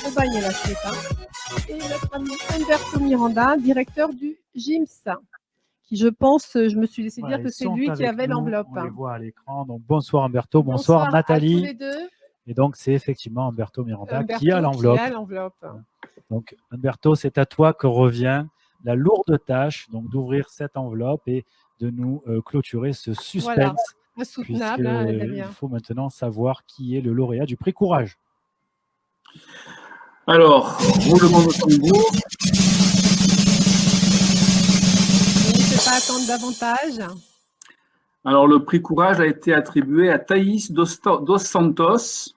On va y aller la suite. Et notre ami Umberto Miranda, directeur du GIMS, qui je pense, je me suis laissé Voilà, dire que ils c'est sont lui qui avec avait nous, l'enveloppe. on les voit à l'écran. Donc bonsoir Umberto, bonsoir À tous Nathalie. les deux. Et donc c'est effectivement Umberto Miranda Umberto qui a l'enveloppe. l'enveloppe. Donc Umberto, c'est à toi que revient la lourde tâche donc d'ouvrir cette enveloppe et de nous clôturer ce suspense. Voilà, insoutenable, puisqu'il faut maintenant savoir qui est le lauréat du prix Courage. Alors, roulement de tambour. On ne fait pas attendre davantage. Alors, le prix Courage a été attribué à Thaïs dos Santos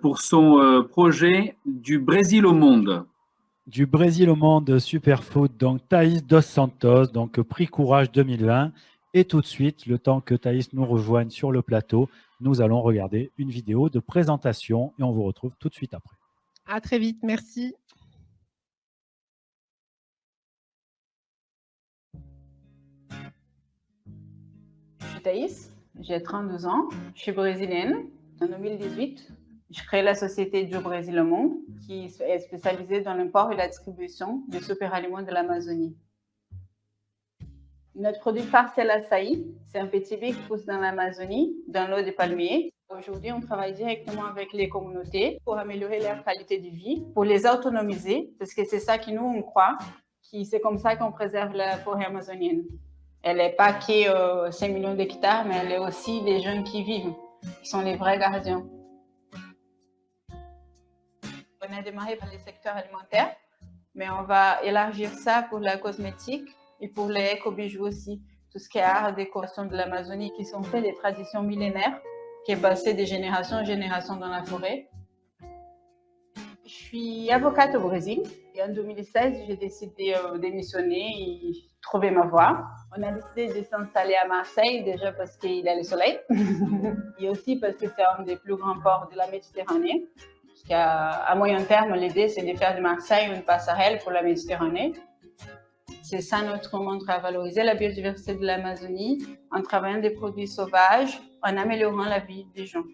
pour son projet Du Brésil au monde. Du Brésil au monde Superfood, donc Thaïs dos Santos, donc prix Courage 2020. Et tout de suite, le temps que Thaïs nous rejoigne sur le plateau, nous allons regarder une vidéo de présentation et on vous retrouve tout de suite après. À très vite, merci. Je suis Thaïs, j'ai 32 ans, je suis brésilienne. En 2018, je crée la société Du Brésil au monde qui est spécialisée dans l'import et la distribution des super-aliments de l'Amazonie. Notre produit phare, c'est l'açaï. C'est un pétilé qui pousse dans l'Amazonie, dans l'eau des palmiers. Aujourd'hui, on travaille directement avec les communautés pour améliorer leur qualité de vie, pour les autonomiser, parce que c'est ça qui nous, on croit, c'est comme ça qu'on préserve la forêt amazonienne. Elle n'est pas que 5 millions d'hectares, mais elle est aussi les jeunes qui vivent, qui sont les vrais gardiens. On a démarré par les secteurs alimentaires, mais on va élargir ça pour la cosmétique et pour les éco-bijoux aussi. Tout ce qui est art, décoration de l'Amazonie, qui sont faits des traditions millénaires, qui est passé de génération en génération dans la forêt. Je suis avocate au Brésil et en 2016, j'ai décidé de démissionner et trouver ma voie. On a décidé de s'installer à Marseille, déjà parce qu'il y a le soleil et aussi parce que c'est un des plus grands ports de la Méditerranée. Parce qu'à moyen terme, l'idée, c'est de faire de Marseille une passerelle pour la Méditerranée. C'est ça notre mantra, à valoriser la biodiversité de l'Amazonie en travaillant des produits sauvages, en améliorant la vie des gens.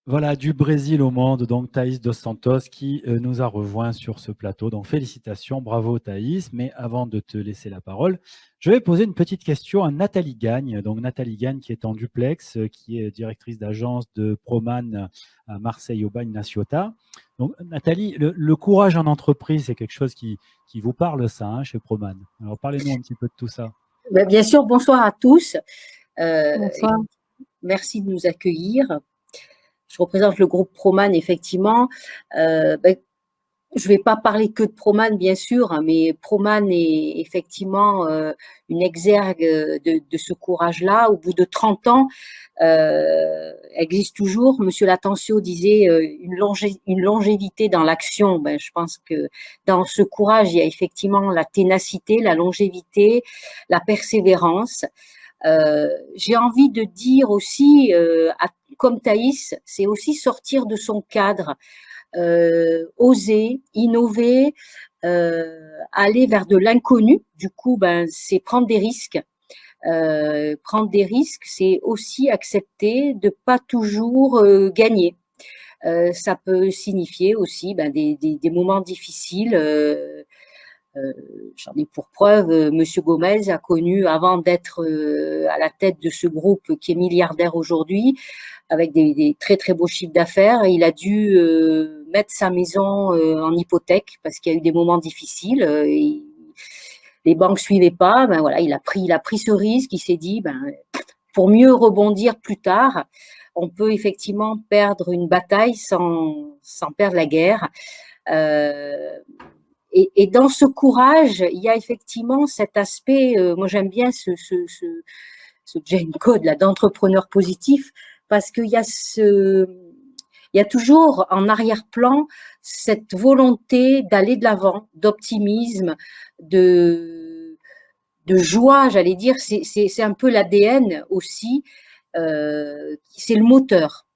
Voilà, du Brésil au monde, donc Thaïs dos Santos qui nous a rejoint sur ce plateau. Donc félicitations, bravo Thaïs. Mais avant de te laisser la parole, je vais poser une petite question à Nathalie Gagne. Donc Nathalie Gagne qui est en duplex, qui est directrice d'agence de Proman à Marseille au Bagne Naciota. Donc Nathalie, le courage en entreprise, c'est quelque chose qui vous parle ça hein, chez Proman. Alors parlez-nous un petit peu de tout ça. Bien sûr, bonsoir à tous. Bonsoir. Merci de nous accueillir. Je représente le groupe Proman, effectivement. Je ne vais pas parler que de Proman, bien sûr, hein, mais Proman est effectivement une exergue de ce courage-là. Au bout de 30 ans, existe toujours. Monsieur Latencio disait une longévité dans l'action. Je pense que dans ce courage, il y a effectivement la ténacité, la longévité, la persévérance. J'ai envie de dire aussi, comme Thaïs, c'est aussi sortir de son cadre, oser, innover, aller vers de l'inconnu. Du coup, c'est prendre des risques. Prendre des risques, c'est aussi accepter de pas toujours gagner. Ça peut signifier aussi des moments difficiles. J'en ai pour preuve, Monsieur Gomez a connu, avant d'être à la tête de ce groupe qui est milliardaire aujourd'hui, avec des très très beaux chiffres d'affaires, il a dû mettre sa maison en hypothèque parce qu'il y a eu des moments difficiles. Les banques suivaient pas. Voilà, il a pris ce risque. Il s'est dit, pour mieux rebondir plus tard, on peut effectivement perdre une bataille sans perdre la guerre. Et dans ce courage, il y a effectivement cet aspect, moi j'aime bien ce Jane Code là, d'entrepreneur positif, parce qu'il y a toujours en arrière-plan cette volonté d'aller de l'avant, d'optimisme, de joie, j'allais dire, c'est un peu l'ADN aussi, c'est le moteur.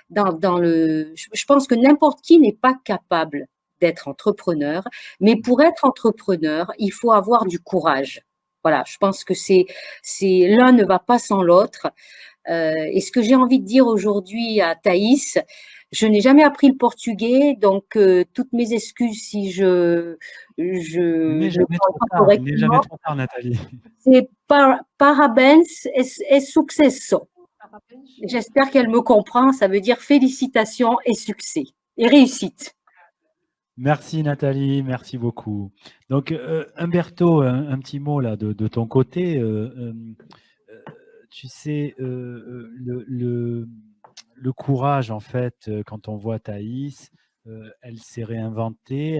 Je pense que n'importe qui n'est pas capable d'être entrepreneur, mais pour être entrepreneur, il faut avoir du courage. Voilà, je pense que l'un ne va pas sans l'autre. Et ce que j'ai envie de dire aujourd'hui à Thaïs, je n'ai jamais appris le portugais, donc toutes mes excuses si je Il n'est ne jamais parle trop pas tard, il n'est jamais correctement. trop tard, Nathalie. C'est parabéns et sucesso. J'espère qu'elle me comprend, ça veut dire félicitations et succès et réussite. Merci Nathalie, merci beaucoup. Donc Humberto, un petit mot là de ton côté. Tu sais, le courage, en fait, quand on voit Thaïs, elle s'est réinventée,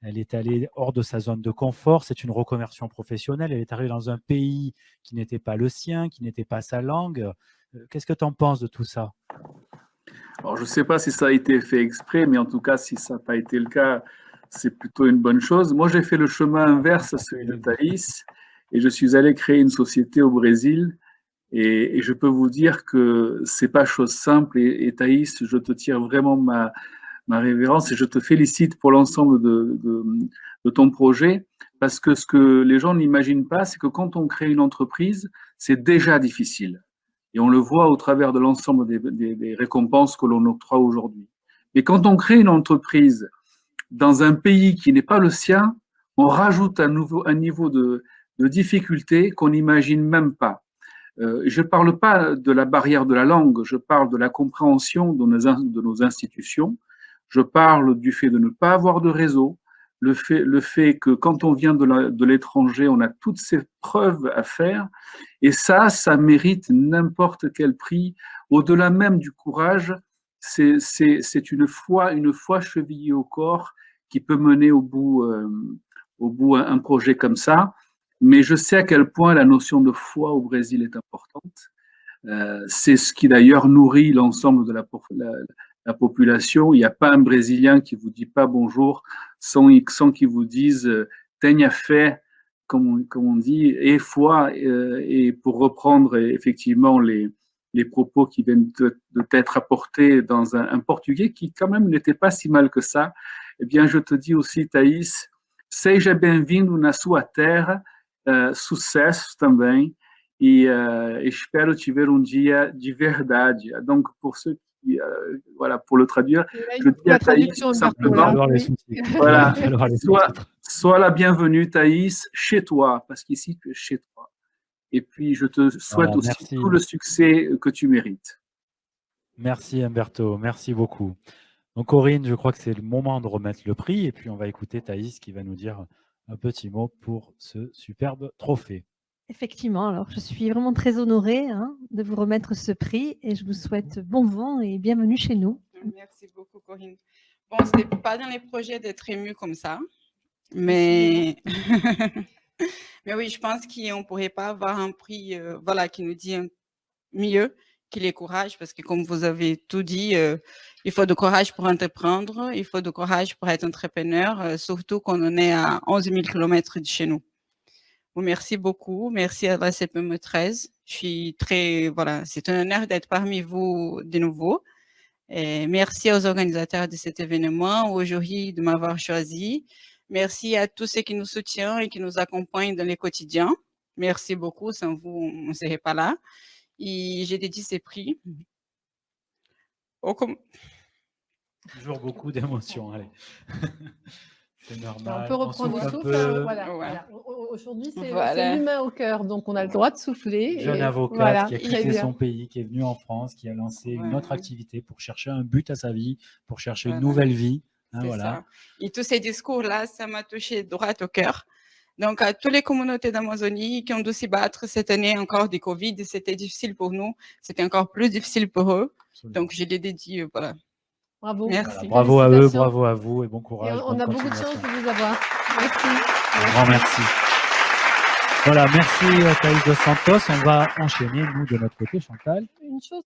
elle est allée hors de sa zone de confort, c'est une reconversion professionnelle, elle est arrivée dans un pays qui n'était pas le sien, qui n'était pas sa langue. Qu'est-ce que tu en penses de tout ça? Alors, je ne sais pas si ça a été fait exprès, mais en tout cas, si ça n'a pas été le cas, c'est plutôt une bonne chose. Moi, j'ai fait le chemin inverse à celui de Thaïs et je suis allé créer une société au Brésil. Et je peux vous dire que c'est pas chose simple. Et Thaïs, je te tire vraiment ma révérence et je te félicite pour l'ensemble de ton projet. Parce que ce que les gens n'imaginent pas, c'est que quand on crée une entreprise, c'est déjà difficile. Et on le voit au travers de l'ensemble des récompenses que l'on octroie aujourd'hui. Mais quand on crée une entreprise dans un pays qui n'est pas le sien, on rajoute un niveau de difficulté qu'on n'imagine même pas. Je ne parle pas de la barrière de la langue, je parle de la compréhension de nos institutions, je parle du fait de ne pas avoir de réseau, le fait que quand on vient de l'étranger, on a toutes ces preuves à faire, et ça mérite n'importe quel prix. Au-delà même du courage, c'est une foi chevillée au corps qui peut mener au bout un projet comme ça. Mais je sais à quel point la notion de foi au Brésil est importante. C'est ce qui d'ailleurs nourrit l'ensemble de la population. Il n'y a pas un Brésilien qui vous dit pas bonjour sans qu'il vous dise tenha fé, comme on dit, et foi. Et pour reprendre effectivement les propos qui viennent de t'être apportés dans un portugais qui quand même n'était pas si mal que ça, eh bien je te dis aussi, Thaïs, seja bem-vindo na sua terra. Sucesso também e espero te ver dia de verdade. Donc pour ceux qui voilà, pour le traduire, je dis à Thaïs tout simplement, voilà, sois la bienvenue Thaïs chez toi, parce qu'ici tu es chez toi. Et puis je te souhaite aussi tout le succès que tu mérites. Merci Humberto, merci beaucoup. Donc Corinne, je crois que c'est le moment de remettre le prix et puis on va écouter Thaïs qui va nous dire un petit mot pour ce superbe trophée. Effectivement, alors je suis vraiment très honorée de vous remettre ce prix et je vous souhaite bon vent et bienvenue chez nous. Merci beaucoup Corinne. Bon, ce n'était pas dans les projets d'être émue comme ça, mais, mais oui, je pense qu'on ne pourrait pas avoir un prix voilà, qui nous dit mieux qu'il est courage, parce que comme vous avez tout dit, il faut de courage pour entreprendre, il faut de courage pour être entrepreneur, surtout qu'on en est à 11 000 km de chez nous. Bon, merci beaucoup, merci à la CPME 13. Je suis très, voilà, c'est un honneur d'être parmi vous de nouveau. Et merci aux organisateurs de cet événement aujourd'hui de m'avoir choisi. Merci à tous ceux qui nous soutiennent et qui nous accompagnent dans les quotidiens. Merci beaucoup, sans vous, on ne serait pas là. Et j'ai dédié ces prix. Toujours beaucoup d'émotions, allez. C'est normal. On peut reprendre le souffle. Voilà. Aujourd'hui, c'est l'humain au cœur, donc on a le droit de souffler. Jeune avocate qui a quitté son pays, qui est venue en France, qui a lancé une autre activité pour chercher un but à sa vie, pour chercher une nouvelle vie. Ça. Et tous ces discours-là, ça m'a touché droit au cœur. Donc, à toutes les communautés d'Amazonie qui ont dû s'y battre cette année encore du Covid, c'était difficile pour nous, c'était encore plus difficile pour eux. Absolument. Donc, je les dédie, voilà. Bravo. Merci. Voilà, bravo à eux, bravo à vous et bon courage. Et on a beaucoup de chance de vous avoir. Merci. Un grand merci. Voilà, merci à Thaïs dos Santos. On va enchaîner, nous, de notre côté, Chantal. Une chose